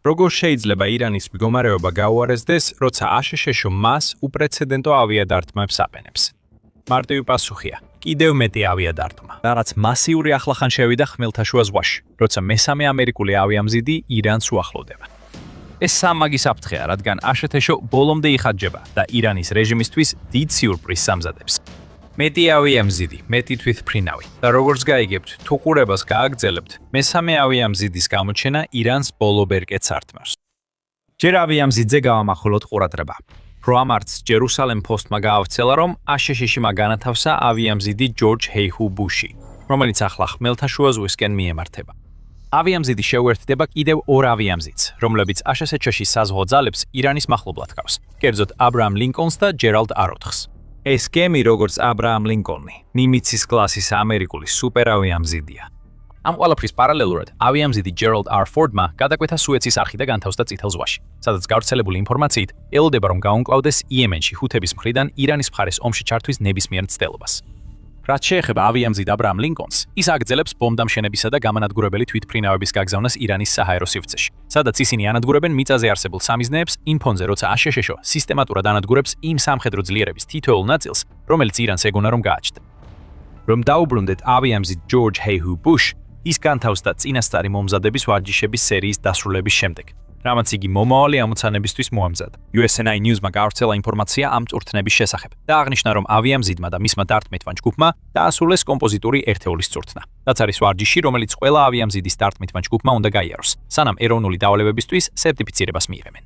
როგორ შეიძლება ირანის მდგომარეობა გაუარესდეს, როცა აშშ მას უპრეცედენტო ავიადარტყმებს აყენებს? მარტივი პასუხია: კიდევ მეტი ავიადარტყმა, რაღაც მასიური ახლახან შევიდა ხმელთაშუა ზღვაში, როცა მესამე ამერიკული ავიამზიდი ირანს უახლოვდება. ეს სამმაგი საფრთხეა, რადგან აშშ ბოლომდე იხარჯება და ირანის რეჟიმისთვის დიდ სიურპრიზს ამზადებს. მეტი ავიამზიდი, მეტი თვითმფრინავი და როგორც გაიგებთ, თუ ყურებას გააგრძელებთ, მესამე ავიამზიდის გამოჩენა ირანს ბოლო ბერკეტს ართმევს. ჯერ ავიამზიდზე გავამახვილოთ ყურადღება. რო ამ არც ჯერუსალემ პოსტმა გაავრცელა, რომ აშშ-ში განათავსა ავიამზიდი ჯორჯ ჰეიჰუ ბუში, რომელიც ახლა ხმელთაშუა ზღვისკენ მიემართება. ავიამზიდი შეუერთდება კიდევ ორ ავიამზიდს, რომლებიც აშშ-ში საზღვაო ძალებს ირანის მახლობლად ჰყავს, კერძოდ აბრაამ ლინკოლნს და ჯერალდ არ-4-ს. ეს გემი, როგორც აბრაამ ლინკოლნი, ნიმიცის კლასის ამერიკული სუპერავიამზიდია. ამ ყველაფრის პარალელურად, ავიამზიდი ჯერალდ არ-4-მა გადაკვეთა სუეცის არხი და განთავსდა წითელ ზღვაში, სადაც გავრცელებული ინფორმაციით ელოდება, რომ გაუმკლავდეს იემენში ჰუთების მხრიდან ირანის მხარეს ომში ჩართვის ნებისმიერ მცდელობას. რაც შეეხება ავიამზიდ აბრაამ ლინკოლნს, ის აგრძელებს ბომბდამშენებისა და გამანადგურებელი თვითმფრინავების გაგზავნას ირანის საჰაერო სივრცეში, სადაც ისინი ანადგურებენ მიწაზე არსებულ სამიზნეებს იმ ფონზე, როცა აშშ სისტემატურად ანადგურებს იმ სამხედრო ძლიერების თითოეულ ნაწილს, რომელიც ირანს ეგონა რომ გააჩნდა. რომ დაუბრუნდეთ ავიამზიდ ჯორჯ ჰეიჰუ ბუშ, ის განთავსდა წინასწარი მომზადების ვარჯიშების სერიის დასრულების შემდეგ, რამაც იგი მომავალი ამოცანებისთვის მოამზადა. USNI News-მა გავრცელა ინფორმაცია ამ წვრთნების შესახებ და აღნიშნა, რომ ავიამზიდმა და მისმა დარტყმითმა ჯგუფმა დაასრულეს კომპოზიტური ერთეულის წვრთნა. რაც არის ვარჯიში, რომელიც ყველა ავიამზიდის დარტყმითმა ჯგუფმა უნდა გაიაროს, სანამ ეროვნული დავალებებისთვის სერტიფიცირებას მიიღებენ.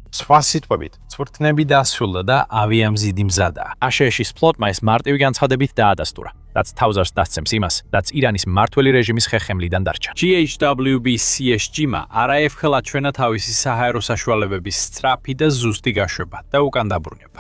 სხვა სიტყვებით, წვრთნები დასრულდა და ავიამზიდი მზადაა. აშშ-ის ფლოტმა ეს მარტივი განცხადებით დაადასტურა, რაც თავზარს დასცემს იმას, რაც ირანის მმართველი რეჟიმის ხერხემლიდან დარჩა. GHWBCSG-მა არაერთხელ აჩვენა თავისი საჰაერო საშუალებების სწრაფი და ზუსტი გაშვება და უკან დაბრუნება.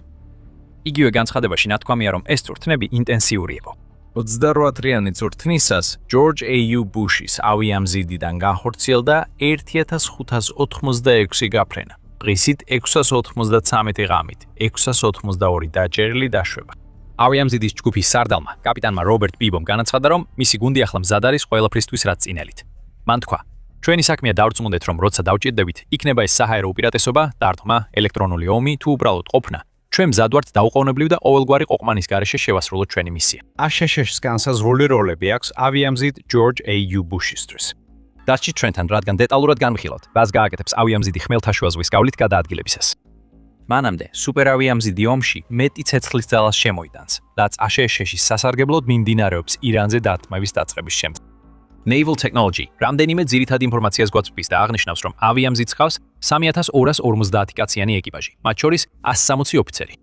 იგივე განცხადებაში ნათქვამია, რომ ეს წვრთნები ინტენსიური იყო. 28 დღიანი წვრთნისას ჯორჯ ჰეიჰუ ბუშის ავიამზიდიდან განხორციელდა 1586 გაფრენა. დღისით 693 ღამით, 682 დაჭერილი დაშვება. ავიამზიდის ჯგუფის სარდალმა, კაპიტანმა რობერტ ბიბომ განაცხადა, რომ მისი გუნდი ახლა მზად არის ყველაფრისთვის, რაც წინელით. მან თქვა: ჩვენი საქმეა დავწმუნდეთ, რომ როცა დავჭირდებით, იქნება ეს საჰაერო უპირატესობა, დარტყმა, ელექტრონული ომი თუ უბრალოდ ყოფნა. ჩვენ მზად ვართ დაუყოვნებლივ და ყოველგვარი ყოყმანის გარეშე შევასრულოთ ჩვენი მისია. აშშ-ს განსაზღვრული როლები აქვს ავიამზიდ ჯორჯ ჰეიჰუ ბუშისთვის. დასჭით ჩვენთან, რადგან დეტალურად განვიხილავთ, რას გააკეთებს ავიამზიდი ხმელთაშუა ზღვის გავლით გადაადგილებისას. მანამდე, სუპერავიამზიდი ომში მეტი ცეცხლის ძალას შემოიტანს, რაც აშშ-ში სასარგებლოდ მიმდინარეობს ირანზე დარტყმების დაწყების შემდეგ. Naval Technology რამდენიმე ძირითად ინფორმაციას გვაწვდის და აღნიშნავს, რომ ავიამზიდს ჰყავს 3250 კაციანი ეკიპაჟი, მათ შორის 160 ოფიცერი.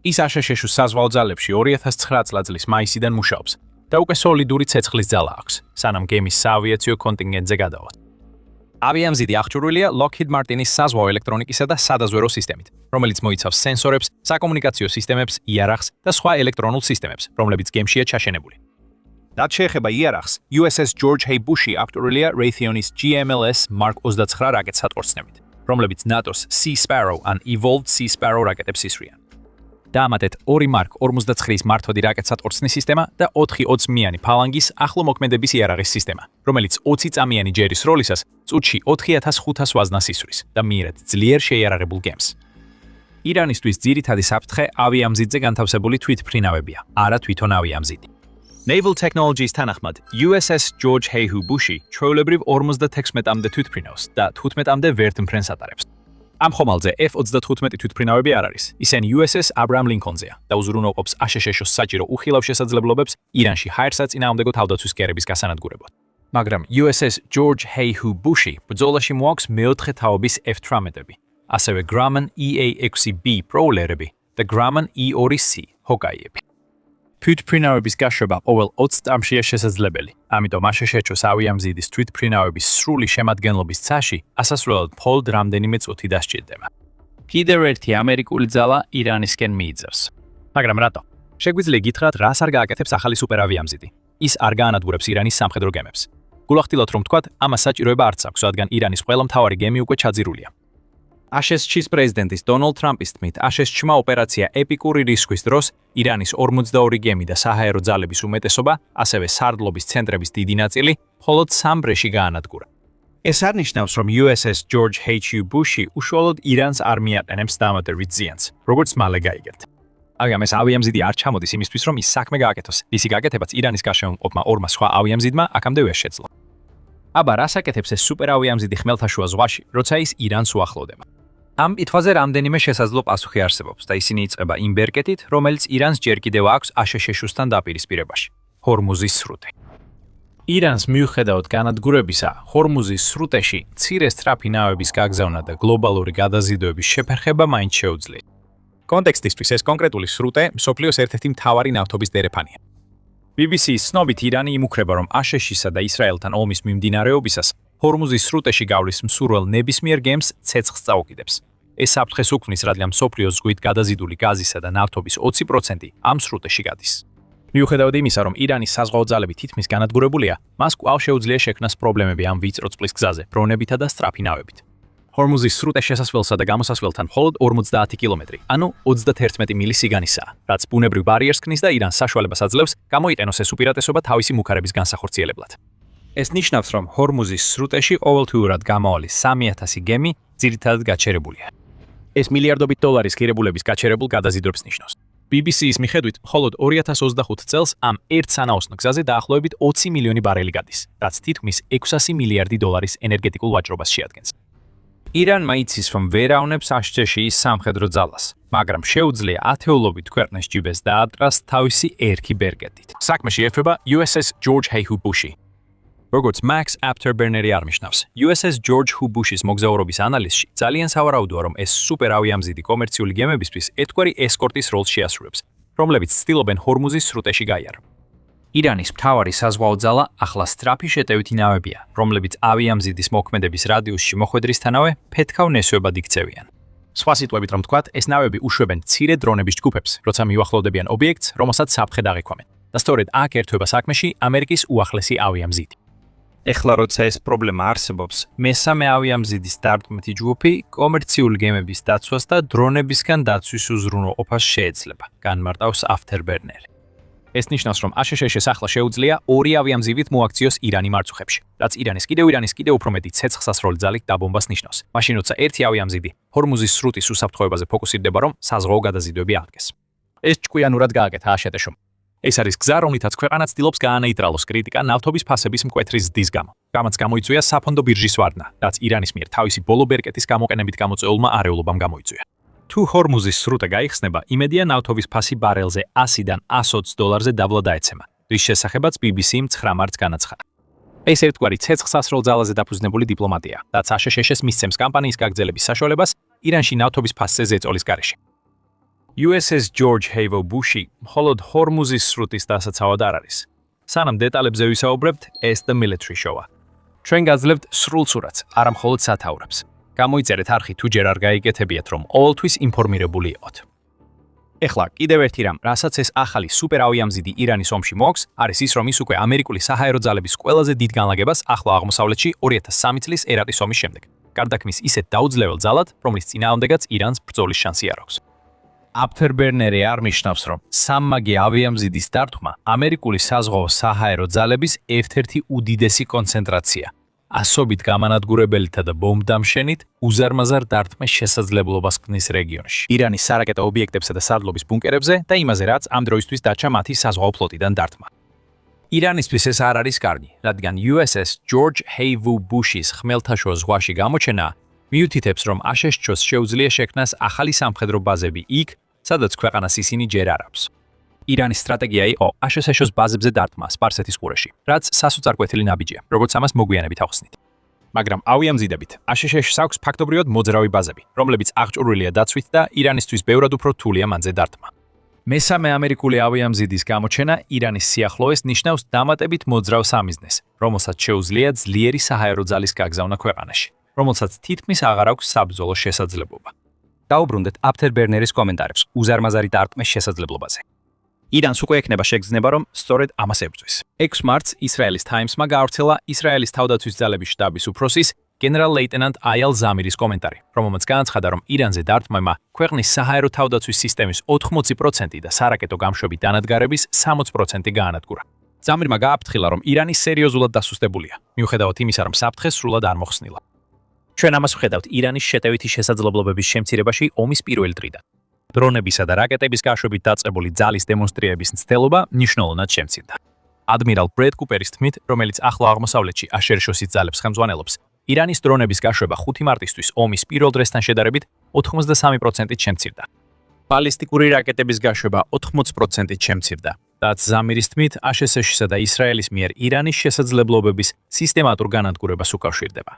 ის აშშ-ს საზღვაო ძალებში 2009 წლის მაისიდან მუშაობს და უკვე სოლიდური ცეცხლის ძალა აქვს, სანამ გემის საავიაციო კონტინგენტზე გადავალთ. ავიამზიდი აღჭურვილია Lockheed Martin-ის საზღვაო ელექტრონიკისა და სადაზვერო სისტემით, რომელიც მოიცავს სენსორებს, საკომუნიკაციო სისტემებს, იარაღს და სხვა ელექტრონულ სისტემებს, რომლებიც გემშია ჩაშენებული. რაც შეეხება იარაღს, USS George H. Bush-ი აღჭურვილია Raytheon-ის GMLS Mark 29 რაკეტსატვირთნებით, რომლებიც NATO-ს Sea Sparrow ან Evolved Sea Sparrow რაკეტებს ისრიან. დაამატეთ 2 Mark 49-ის მართოდი რაკეტსატვირთნის სისტემა და 4-20-მიანი ფალანგის ახლო მოქმედების იარაღის სისტემა, რომელიც 20 წამიანი ჯერის როლისას წუთში 4500 ვაზნას ისვრის და მიერად ძლიერ შეიარაღებულ გემს. ირანისთვის ძირითადი საფრთხე ავიამზიდზე განთავსებული თვითმფრინავებია, არა თვითონ ავიამზიდი. Naval Technologies თანახმად, USS George H.W. Bush-ი ჩვეულებრივ 56-მდე თვითმფრინავს და 15-მდე ვერთმფრენს ატარებს. ამ ხომალდზე F-35 თვითმფრინავები არ არის. ისინი USS Abraham Lincoln-ზეა და უზრუნველყოფს აშშ-ს საჭირო უხილავ შესაძლებლობებს ირანში ჰაერსაწინააღმდეგო თავდაცვის კერების გასანადგურებლად. მაგრამ USS George H.W. Bush-ი ბრძოლაში მოაქვს მეოთხე თაობის F-18-ები, ასევე Grumman EA-6B პროულერები და Grumman E-2C ჰოკაიები. თვითმფრინავების გაშვება ყოველ 20 წამშია შესაძლებელი. ამიტომ აშშ-ს ავიამზიდის თვითმფრინავების სრული შემადგენლობის ცაში ასასვლელად მხოლოდ რამდენიმე წუთი დასჭირდება. კიდევ ერთი ამერიკული ძალა ირანისკენ მიიძევს. მაგრამ რატო? შეგვიძლია გითხრათ, რას არ გააკეთებს ახალი სუპერავიამზიდი? ის არ გაანადგურებს ირანის სამხედრო გემებს. გულახდილად რომ თქვათ, ამას საჭიროება არც აქვს, რადგან ირანის ყველა მთავარი გემი უკვე ჩაძირულია. აშშ-ის პრეზიდენტის დონალდ ტრამპის თქმით, აშშ-მა ოპერაცია ეპიკური რისკვის დროს ირანის 42 გემი და საჰაერო ძალების უმეტესობა, ასევე სარდლობის ცენტრების დიდი ნაწილი მხოლოდ 3 ბრეში გაანადგურა. ეს არნიშნავს, რომ USS George H.W. Bush-ი უშუალოდ ირანს არ მიაყენებს დამატებითს ზიანს, როგორც მალე გაიგებთ. მაგრამ ეს ავიამზიდი არ ჩამოდის იმისთვის, რომ ის საქმე გააკეთოს. მისი გაკეთებაც ირანის გარშემოყოფმა ორმა სხვა ავიამზიდმა აქამდე ვერ შეძლო. აბა, რას აკეთებს ეს სუპერავიამზიდი ხმელთაშუა ზღვაში, როცა ის ირანს უახლოვდება? ამ კითხვაზე რამდენიმე შესაძლო პასუხი არსებობს და ისინი იწყება იმ ბერკეტით, რომელიც ირანს ჯერ კიდევ აქვს აშშ-თან დაპირისპირებაში. ჰორმუზის სრუტე. ირანს მიუხედავად განადგურებისა, ჰორმუზის სრუტეში მცირე სწრაფი ნავების გაგზავნა და გლობალური გადაზიდვების შეფერხება მაინც შეუძლია. კონტექსტისთვის ეს კონკრეტული სრუტე მსოფლიოს ერთ-ერთი მთავარი ნავთობის დერეფანია. BBC-ის ცნობით ირანი იმუქრება, რომ აშშ-სა და ისრაელთან ომის მიმდინარეობისას ჰორმუზის სრუტეში გავლის მსურველ ნებისმიერ გემს ცეცხლს წაუკიდებს. ეს საფრთხეს უქმნის, რადგან მსოფლიოს ზღვით გადაზიდული გაზისა და ნავთობის 20% ამ სრუტეში გადის. მიუხედავად იმისა, რომ ირანის საზღვაო ძალები თითქმის განადგურებულია, მას კვლავ შეუძლია შექმნას პრობლემები ამ ვიწრო წყლის გზაზე, დრონებითა და სწრაფი ნავებით. ჰორმუზის სრუტე შესასვლელსა და გამოსასვლელთან მხოლოდ 50 კილომეტრი, ანუ 31 მილი სიგანისაა, რაც ბუნებრივ ბარიერს ქმნის და ირანს საშუალებას აძლევს გამოიყენოს ეს უპირატესობა თავისი მუქარების განსახორციელებლად. ეს ნიშნავს, რომ ჰორმუზის სრუტეში ყოველთვიურად გამავალი 3000 გემი ძირითადად გაჩერებულია. ეს მილიარდობით დოლარის ღირებულების გაჩერებულ გადაზიდვებს ნიშნავს. BBC-ის მიხედვით, მხოლოდ 2025 წელს ამ ერთ სანაოსნო გზაზე დაახლოებით 20 მილიონი ბარელი გადის, რაც თითქმის 600 მილიარდი დოლარის ენერგეტიკულ ვაჭრობას შეადგენს. ირანმა იცის, რომ ვერ ავნებს აშშ-ში სამხედრო ძალას, მაგრამ შეუძლია ათეულობით ქვეყნის ჯიბეს დაატრას თავისი ერქი ბერკეტით. საქმეში ეფება USS George H.W. Bush-ი. როგორც Max Afterburner-ი არნიშნავს, USS George H.W. Bush-ის მოგზაურობის ანალიზში ძალიან სავარაუდოა, რომ ეს სუპერავიამზიდი კომერციული გემებისთვის ერთგვარი ესკორტის როლს შეასრულებს, რომლებიც ცდილობენ ჰორმუზის სრუტეში გაიარო. ირანის მთავარი საზღვაო ძალა ახლა სწრაფი შეტევითი ნავებია, რომლებიც ავიამზიდის მოქმედების რადიუსში მოხვედრისთანავე ფეთქავ ნესვებად იქცევიან. სხვა სიტყვებით რომ ვთქვათ, ეს ნავები უშვებენ მცირე დრონების ჯგუფებს, როცა მიუახლოვდებიან ობიექტს, რომელსაც საფრთხე დაღიქვამენ. და სწორედ აქ ერთვება საქმეში ამერიკის უახლესი ავიამზიდი. ეხლა როცა ეს პრობლემა არსებობს, მესამე ავიამზიდის დარტყმითი ჯგუფი კომერციული გემების დაცვას და დრონებისგან დაცვის უზრუნველყოფას შეეძლება, განმარტავს Afterburner. ეს ნიშნავს, რომ აშშ-ს ახლა შეუძლია ორი ავიამზივით მოაქციოს ირანი მარწუხებში, რაც ირანის კიდევ უფრო მეტი ცეცხლსასროლი ძალით დაბომბას ნიშნავს. მაშინ როცა ერთი ავიამზიდი ჰორმუზის სრუტის უსაფრთხოებაზე ფოკუსირდება, რომ საზღვაო გადაზიდვები აღდგეს. ეს ჭკვიანურად გააკეთა აშშ-მ. ეს არის გზა, რომლითაც ქვეყანა ცდილობს გაანეიტრალოს კრიტიკა ნავთობის ფასების მკვეთრი ზრდის გამო. რამაც გამოიწვია საფონდო ბირჟის ვარდნა, რაც ირანის მიერ თავისი ბოლო ბერკეტის გამოყენებით გამოწვეულმა არეულობამ გამოიწვია. თუ ჰორმუზის სრუტე გაიხსნება, იმედია ნავთობის ფასი ბარელზე 100-დან 120 დოლარზე დაბლა დაეცემა, რის შესახებაც BBC-მ 9 მარტს განაცხადა. ეს ერთგვარი ცეცხლსასროლ ძალაზე დაფუძნებული დიპლომატია, რაც აშშ-ს მისცემს კამპანიის გაგრძელების საშუალებას ირანში ნავთობის ფასზე ზეწოლის გარეშე. USS George H.W. Bush-ი მხოლოდ ჰორმუზის სრუტის დასაცავად არ არის. სანამ დეტალებზე ვისაუბრებთ, ეს The Military Show-ა. ჩვენ გაძლევთ სრულ სურათს, არა მხოლოდ სათაურებს. გამოიწერეთ არხი თუ ჯერ არ გაიგეთებიათ, რომ ყოველთვის ინფორმირებული იყოთ. ეხლა კიდევ ერთი რამ, რასაც ეს ახალი სუპერავიამზიდი ირანის ომში მოაქვს, არის ის, რომ ის უკვე ამერიკული საჰაერო ძალების ყველაზე დიდ განლაგებას ახლო აღმოსავლეთში 2003 წლის ერაყის ომის შემდეგ. გარდაქმნის ისეთ დაუძლებელ ძალად, რომლის წინააღმდეგაც ირანს ბრძოლის შანსი არ აქვს. Afterburner-ი არნიშნავს, რომ სამმაგი ავიამზიდის დარტყმა ამერიკული საზღვაო საჰაერო ძალების ერთ-ერთი უდიდესი კონცენტრაცია. ასობით გამანადგურებელითა და ბომბდამშენით უზარმაზარ დარტყმის შესაძლებლობას ქმნის რეგიონში. ირანის სარაკეტო ობიექტებსა და სარდლობის ბუნკერებზე და იმაზე, რაც ამ დროისთვის დარჩა მათი საზღვაო ფლოტიდან დარტყმა. ირანისთვის ეს არ არის კარგი, რადგან USS George H.W. Bush-ის ხმელთაშუა ზღვაში გამოჩენა მიუთითებს, რომ აშშ-ს შეუძლია შექმნას ახალი სამხედრო ბაზები იქ, სადაც ქვეყანას ისინი ჯერ არ აქვს. ირანის სტრატეგია იყო აშშ-ს ბაზებზე დარტყმა სპარსეთის ყურეში, რაც სასოწარკვეთილი ნაბიჯია, როგორც ამას მოგვიანებით ავხსნით. მაგრამ ავიამზიდებით აშშ-ს აქვს ფაქტობრივად მოძრავი ბაზები, რომლებიც აღჭურვილია დაცვით და ირანისთვის ბევრად უფრო რთულია მანზე დარტყმა. მესამე ამერიკული ავიამზიდის გამოჩენა ირანის სიახლოვეს ნიშნავს დამატებით მოძრავ სამიზნეს, რომელსაც შეუძლია ძლიერი საჰაერო ძალის გაგზავნა ქვეყანაში, რომელსაც თითქმის აღარ აქვს საბრძოლო შესაძლებლობა. დაუბრუნდეთ Afterburner-ის კომენტარებს უზარმაზარი დარტყმის შესაძლებლობაზე. ირანს უკვე ექნება შეგრძნება, რომ სწორედ ამას ებრძვის. 6 მარტს ისრაელის Times-მა გაავრცელა ისრაელის თავდაცვის ძალების შტაბის უფროსის გენერალ-ლეიტენანტ აიალ ზამირის კომენტარი, რომელმაც განაცხადა, რომ ირანზე დარტყმებმა ქვეყნის საჰაერო თავდაცვის სისტემის 80% და სარაკეტო გამშვები დანადგარების 60% გაანადგურა. ზამირმა გააფრთხილა, რომ ირანი სერიოზულად დასუსტებულია, მიუხედავად იმისა, რომ საფრთხე სრულად არ მოხსნილა. ჩვენ ამას ვხედავთ ირანის შეტევითი შესაძლებლობების შემცირებაში ომის პირველ დღიდან. დრონებისა და რაკეტების გაშვებით დაწყებული ძალის დემონსტრირების მცდელობა მნიშვნელოვნად შემცირდა. ადმირალ ბრედ კუპერის თქმით, რომელიც ახლო აღმოსავლეთში აშერ-შოსის ძალებს ხელმძღვანელობს, ირანის დრონების გაშვება 5 მარტისთვის ომის პირველ დღესთან შედარებით 83%-ით შემცირდა. ბალისტიკური რაკეტების გაშვება 80%-ით შემცირდა. და ზამირის თქმით, აშშ-სა და ისრაელის მიერ ირანის შესაძლებლობების სისტემატურ განადგურებას უკავშირდება.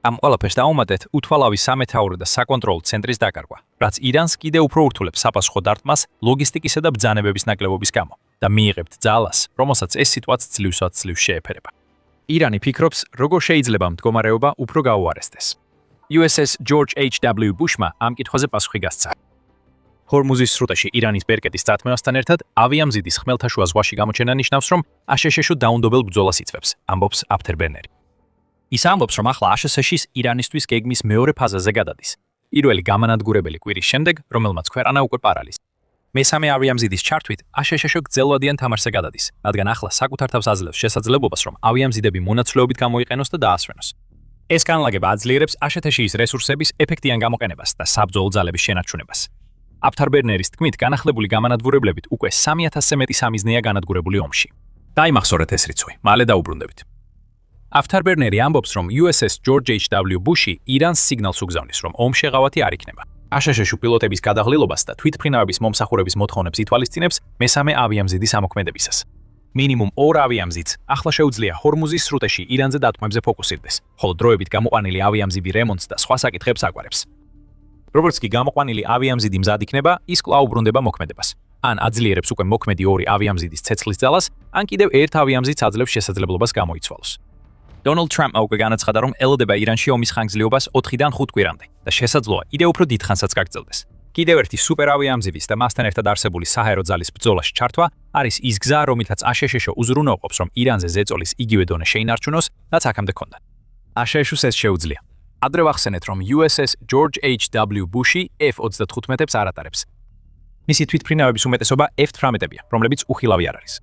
ამ ყველაფერს დაუმატეთ უთვალავი სამეთაურო და საკონტროლო ცენტრის დაკარგვა, რაც ირანს კიდევ უფრო ურთულებს საფასუხო დარტყმას ლოგისტიკისა და ბრძანებების ნაკლებობის გამო და მიიღებთ ძალას, რომელსაც ეს სიტუაცია ძლივსად შეეფერება. ირანი ფიქრობს, როგორ შეიძლება მდგომარეობა უფრო გაუარესდეს. USS George H.W. Bushმა ამ კითხვაზე პასუხი გასცა. ჰორმუზის სრუტეში ირანის ბერკეტის წათმევასთან ერთად ავიამზიდის ხმელთაშუა ზღვაში გამოჩენა ნიშნავს, რომ აშშ-ში დაუნდობელ ბრძოლას იწვევს, ამბობს აფთერბერნერი. ის ამბობს, რომ ახლა აშშ-ის ირანისთვის გეგმის მეორე ფაზაზე გადადის. პირველი გამანადგურებელი კვირის შემდეგ, რომელმაც ქვეყანა უკვე პარალის. მესამე ავიამზიდის ჩართვით აშშ-ში გრძელვადიან თამაშზე გადადის, რადგან ახლა საკუთარ თავს აძლევს შესაძლებლობას, რომ ავიამზიდები მონაცვლეობით გამოიყენოს და დაასვენოს. ეს განლაგება აძლიერებს აშშ-ის რესურსების ეფექტიან გამოყენებას და საბრძოლო ძალების შენარჩუნებას. აფთერბერნერის თქმით, განახლებული გამანადგურებლებით უკვე 3000-ზე მეტი სამიზნეა განადგურებული ომში. დაიმახსოვრეთ ეს რიცხვი, მალე დაუბრუნდებით. აფთერბერნერი ამბობს, რომ USS George H.W. Bush-ი ირანს სიგნალს უგზავნის, რომ ომშეღავათი არ იქნება. აშშ-ში პილოტების გადაღლილობას და თვითმფრინავების მომსახურების მოთხოვნებს ითვალისწინებს მესამე ავიამზიდის ამოქმედებისას. მინიმუმ 2 ავიამზიდს ახლა შეუძლია ჰორმუზის სრუტეში ირანზე დათმობებზე ფოკუსირდეს, ხოლო დროებით გამოყვანილი ავიამზიდი რემონტს და სხვა საკითხებს აგვარებს. როგორც კი გამოყვანილი ავიამზიდი მზად იქნება, ის კვლავ უბრუნდება მოქმედებას. ან აძლიერებს უკვე მოქმედი 2 ავიამზიდის ცეცხლის ძალას, ან კიდევ ერთ ავიამზიდს აძლევს შესაძლებლობას გამოიცვალოს. დონალდ ტრამპმა უკვე განაცხადა, რომ ელოდება ირანში ომის ხანგრძლივობას 4-დან 5 კვირამდე და შესაძლოა კიდევ უფრო დიდ ხანსაც გაგრძელდეს. კიდევ ერთი სუპერავიამზიდის და მასთან ერთად არსებული საჰაერო ძალის ბრძოლაში ჩართვა არის ის გზა, რომლითაც აშშ უზრუნველყოფს, რომ ირანზე ზეწოლის იგივე დონე შეინარჩუნოს, რაც აქამდე ჰქონდა. აშშ-ს ეს შეუძლია. ადრე ვახსენეთ, რომ USS George H.W. Bush-ი F-35-ებს არ ატარებს. მისი თვითმფრინავების უმეტესობა F-18-ებია, რომლებიც უხილავი არ არის.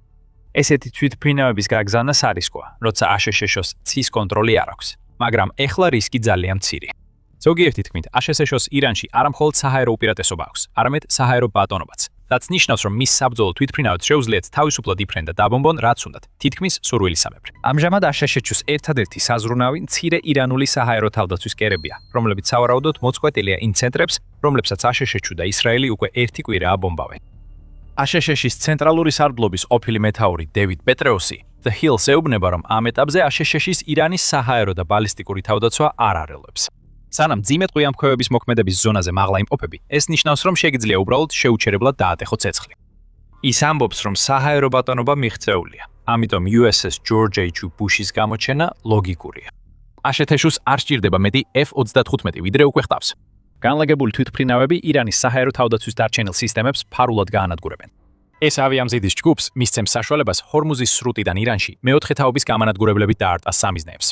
ესეთი თვითმფრინავების გაგზავნა სარისკოა, როცა აშშ-ს ცის კონტროლი არ აქვს, მაგრამ ეხლა რისკი ძალიან მცირეა. ზოგიერთი თქმით, აშშ-ს ირანში არამხოლოდ საჰაერო უპირატესობა აქვს, არამედ საჰაერო ბატონობაც. რაც ნიშნავს, რომ მის საბრძოლო თვითმფრინავებს შეუძლიათ თავისუფლად იფრენ და დაბომბონ, რაც უნდათ, თითქმის სურვილისამებრ. ამჟამად აშშ-ს ერთადერთი საზრუნავი მცირე ირანული საჰაერო თავდაცვის კერებია, რომლებიც სავარაუდოდ მოწყვეტილია იმ ცენტრებს, რომლებსაც აშშ და ისრაელი უკვე ერთი კვირა აბომბავენ. აშშ-ის ცენტრალური სარდლობის ყოფილი მეთაური დევიდ პეტრეუსი The Hill-ს ეუბნება, რომ ამ ეტაპზე აშშ-ის ირანის საჰაერო და ბალისტიკური თავდაცვა არ არელოებს. სანამ ძიმე ტყვიამფრქვევების მოქმედების ზონაზე მაღლა იმყოფები, ეს ნიშნავს, რომ შეგიძლია უბრალოდ შეუჩერებლად დაატეხო ცეცხლი. ის ამბობს, რომ საჰაერო ბატონობა მიღწეულია, ამიტომ USS George H.W. Bush-ის გამოჩენა ლოგიკურია. აშშ-ს არ სჭირდება მეტი F-35, ვიდრე უკვე ხტავს. განლაგებული თვითმფრინავები ირანის საჰაერო თავდაცვის დარჩენილ სისტემებს ფარულად გაანადგურებენ. ეს ავიამზიდის ჯგუფს მისცემს საშუალებას ჰორმუზის სრუტიდან ირანში მეოთხე თაობის გამანადგურებლებით დაარტყას სამიზნეებს.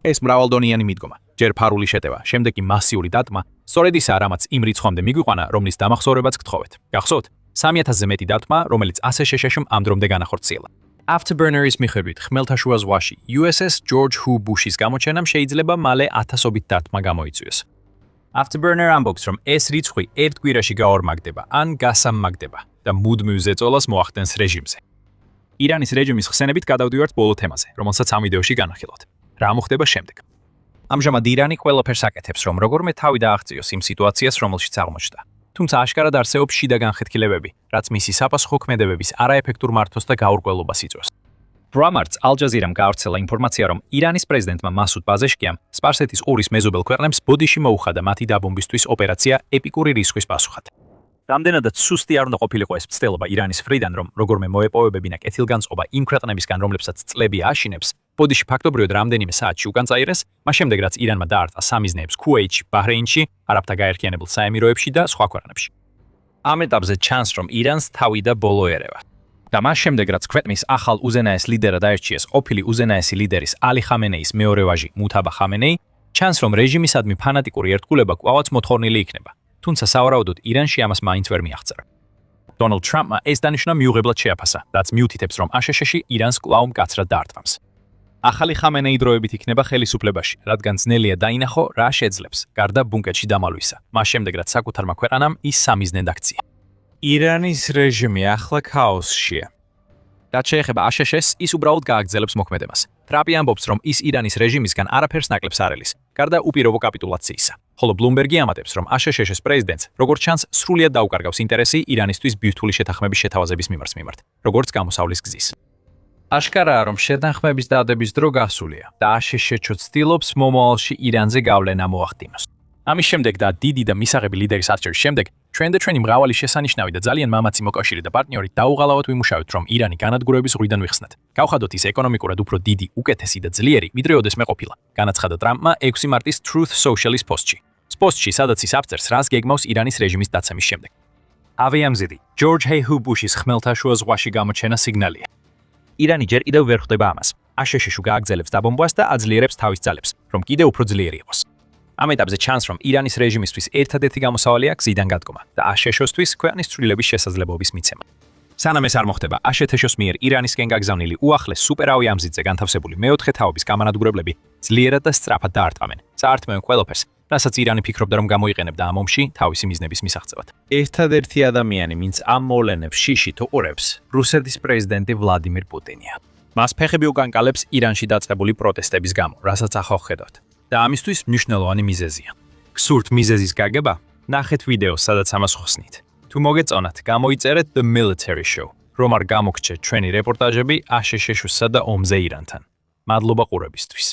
ეს მრავალდონიანი მიდგომა, ჯერ ფარული შეტევა, შემდეგ კი მასიური დარტყმა, სწორედ ისაა, რამაც იმ რიცხვამდე მიგვიყვანა, რომლის დამახსოვრებაც გთხოვეთ. გახსოვთ, 3000-ზე მეტი დარტყმა, რომელიც აშშ-ში ამ დრომდე განახორციელა. Afterburner-ის მიხედვით, ხმელთაშუა ზღვაში USS George W. Bush-ის გამოჩენამ შეიძლება მალე 1000-ობით დარტყმა გამოიწვიოს. Afterburner ამბობს, რომ ეს რიცხვი ერთ კვირაში გაორმაგდება ან გასამმაგდება და მუდმივ ზეწოლას მოახდენს რეჟიმზე. ირანის რეჟიმის ხსენებით გადავდივართ ბოლო თემაზე, რომელსაც ამ ვიდეოში განახილოთ. რა მოხდება შემდეგ? ამჟამად ირანი ყველაფერს აკეთებს, რომ როგორმე თავი დააღწიოს იმ სიტუაციას, რომელშიც აღმოჩნდა. თუმცა აშკარად არსებობს შიდა განხეთქილებები, რაც მისი საპასუხო ქმედებების არაეფექტურ მართვას და გაურკვევლობას იწვევს. ბრამარტს ალ-ჯაზირამ გაავრცელა ინფორმაცია, რომ ირანის პრეზიდენტმა მასუდ პაზეშკიამ სპარსეთის ურის მეზობელ ქვეყნებს ბოდიში მოუხადა მათი დაბომბვისთვის ოპერაცია ეპიკური რისკვის პასუხად. რამდენადაც სუსტი არ უნდა ყოფილიყო ეს მცდელობა ირანის მხრიდან, რომ როგორმე მოეპოვებებინა კეთილგანწყობა იმ ქვეყნებისგან, რომლებსაც წლები აშინებს, ბოდიში ფაქტობრივად რამდენიმე საათში უკან წაიღეს, მას შემდეგ რაც ირანმა დაარტყა სამიზნეებს ქუვეითში, ბაჰრეინში, არაბთა გაერთიანებულ საემიროებში და სხვა ქვეყნებში. ამ ეტაპზე ჩანს, რომ ირანს თავი და ბოლო ერევა. და მას შემდეგ რაც ქვეყნის ახალ უზენაეს ლიდერად აერჩიეს ყოფილი უზენაესი ლიდერის ალი ხამენეის მეორე ვაჟი მუთაბა ხამენეი, ჩანს, რომ რეჟიმისადმი ფანატიკური ერთგულება კვლავაც მოთხოვნილი იქნება. თუმცა სავარაუდოდ ირანში ამას მაინც ვერ მიაღწევს. დონალდ ტრამპმა ეს დანიშვნა მიუღებლად შეაფასა, რაც მიუთითებს, რომ აშშ-ში ირანს კვლავ მკაცრად დაარტყამს. ახალი ხამენეი დროებით იქნება ხელისუფლებაში, რადგან ძნელია დაინახო, რა შეძლებს, გარდა ბუნკეტში დამალვისა. მას შემდეგ, რაც საკუთარმა ქვეყანამ ის სამიზნედ აქცია. ირანის რეჟიმი ახლა ქაოსშია. რაც შეეხება აშშ-ს, ის უბრალოდ გააგრძელებს მოქმედებას. ტრამპი ამბობს, რომ ის ირანის რეჟიმისგან არაფერს ნაკლებს არ ელის, გარდა უპირობო კაპიტულაციისა. ხოლო ბლუმბერგი ამატებს, რომ აშშ-ს პრეზიდენტს, როგორც ჩანს, სრულიად დაუკარგავს ინტერესი ირანისთვის ბირთვული შეთანხმების შეთავაზების მიმართ, როგორც გამოსავლის გზის. აშკარაა, რომ შეთანხმების დადების დრო გასულია და აშშ-ს ცდილობს მომავალში ირანზე გავლენა მოახდინოს. ამის შემდეგ და დიდი და მისაღები ლიდერის არჩევის შემდეგ, ჩვენი მრავალი შესანიშნავი და ძალიან მამაცი მოკავშირე და პარტნიორი დაუღალავად ვიმუშავებთ, რომ ირანი განადგურების ზღვიდან ვიხსნათ. გავხადოთ ის ეკონომიკურად უფრო დიდი, უკეთესი და ძლიერი, ვიდრე ოდესმე ყოფილა. განაცხადა ტრამპმა 6 მარტის Truth Social-ის პოსტში. პოსტში, სადაც ის აღწერს, რას გეგმავს ირანის რეჟიმის დაცემის შემდეგ. ავიამზიდი, ჯორჯ ჰეიჰუ ბუშის ხმელთაშუა ზღვაში გამოჩენა სიგნალია. ირანი ჯერ კიდევ ვერ ხვდება ამას. აშშ-ში გააგრძელებს დაბომბვას და აძლიერებს თავის ძალებს, რომ კიდევ უფრო ძლიერი იყოს. ამ ეტაპზე ჩანს, რომ ირანის რეჟიმისთვის ერთადერთი გამოსავალია გზიდან გადგომა და აშშ-თვის ქვეყნის ცვლილების შესაძლებლობის მიცემა. სანამ ეს არ მოხდება, აშშ-ის მიერ ირანისკენ გაგზავნილი უახლეს სუპერავიამზიდზე განთავსებული მეოთხე თაობის გამანადგურებლები ძლიერად და სწრაფად დაარტყამენ. წაართმევენ ყველაფერს, რასაც ირანი ფიქრობდა, რომ გამოიყენებდა ამ ომში თავისი მიზნების მისაღწევად. ერთადერთი ადამიანი, ვინც ამ მოვლენებს შიშით უყურებს, რუსეთის პრეზიდენტი ვლადიმირ პუტინია. მას ფეხები უკანკალებს ირანში დაწყებული პროტესტების გამო, რასაც ახლა ხედავთ. და ამისთვის მნიშვნელოვანი მიზეზია. გსურთ მიზეზის გაგება? ნახეთ ვიდეოს, სადაც ამას ხსნით. თუ მოგეწონათ, გამოიწერეთ The Military Show, რომ არ გამოგჩეთ ჩვენი რეპორტაჟები აშშ-სა და ომზე ირანთან. მადლობა ყურებისთვის.